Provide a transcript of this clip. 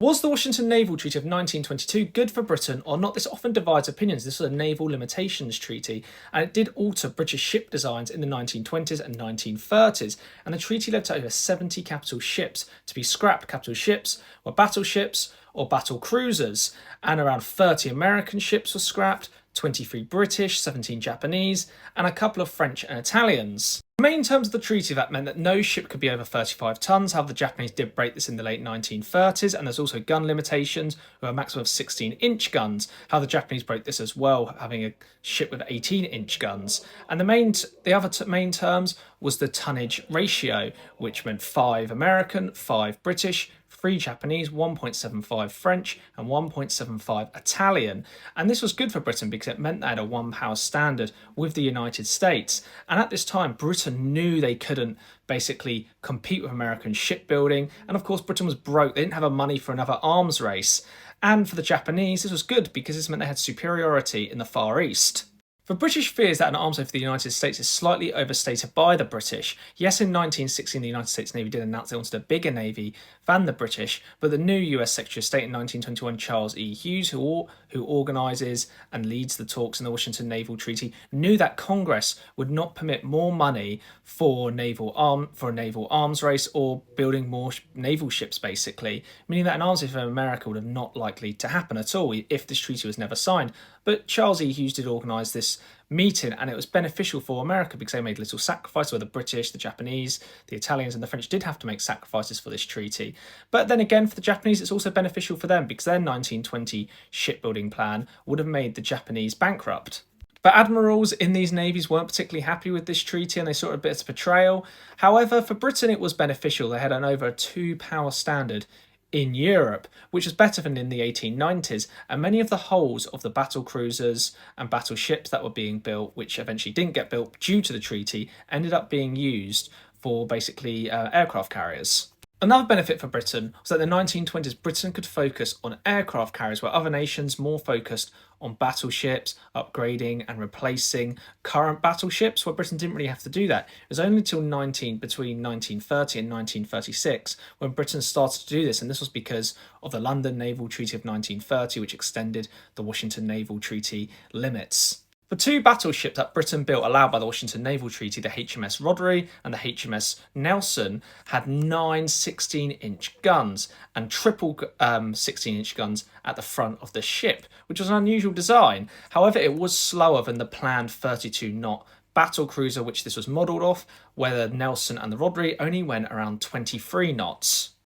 Was the Washington Naval Treaty of 1922 good for Britain or not? This often divides opinions. This was a naval limitations treaty, and it did alter British ship designs in the 1920s and 1930s. And the treaty led to over 70 capital ships to be scrapped. Capital ships were battleships or battle cruisers, and around 30 American ships were scrapped, 23 British, 17 Japanese, and a couple of French and Italians. The main terms of the treaty that meant that no ship could be over 35 tons. However, the Japanese did break this in the late 1930s, and there's also gun limitations with a maximum of 16-inch guns. How the Japanese broke this as well, having a ship with 18-inch guns. And the other main terms was the tonnage ratio, which meant 5 American, 5 British, 3 Japanese, 1.75 French, and 1.75 Italian. And this was good for Britain because it meant they had a one-power standard with the United States. And at this time, Britain knew they couldn't basically compete with American shipbuilding. And of course, Britain was broke. They didn't have the money for another arms race. And for the Japanese, this was good because this meant they had superiority in the Far East. For British fears that an arms race for the United States is slightly overstated by the British. Yes, in 1916 the United States Navy did announce they wanted a bigger navy than the British, but the new US Secretary of State in 1921, Charles E. Hughes, who organises and leads the talks in the Washington Naval Treaty, knew that Congress would not permit more money for a naval arms race or building more naval ships, basically, meaning that an arms race for America would have not likely to happen at all if this treaty was never signed. But Charles E. Hughes did organise this meeting, and it was beneficial for America because they made little sacrifices, where the British, the Japanese, the Italians and the French did have to make sacrifices for this treaty. But then again, for the Japanese, it's also beneficial for them because their 1920 shipbuilding plan would have made the Japanese bankrupt. But admirals in these navies weren't particularly happy with this treaty, and they saw it a bit as a betrayal. However, for Britain, it was beneficial. They had over a 2-power standard in Europe, which was better than in the 1890s, and many of the hulls of the battle cruisers and battleships that were being built, which eventually didn't get built due to the treaty, ended up being used for basically aircraft carriers. Another benefit for Britain was that in the 1920s, Britain could focus on aircraft carriers, where other nations more focused on battleships, upgrading and replacing current battleships, where Britain didn't really have to do that. It was only until between 1930 and 1936 when Britain started to do this, and this was because of the London Naval Treaty of 1930, which extended the Washington Naval Treaty limits. The 2 battleships that Britain built allowed by the Washington Naval Treaty, the HMS Rotary and the HMS Nelson, had 9 16-inch guns and triple 16-inch guns at the front of the ship, which was an unusual design. However, it was slower than the planned 32-knot battle cruiser, which this was modelled off, where the Nelson and the Rotary only went around 23 knots.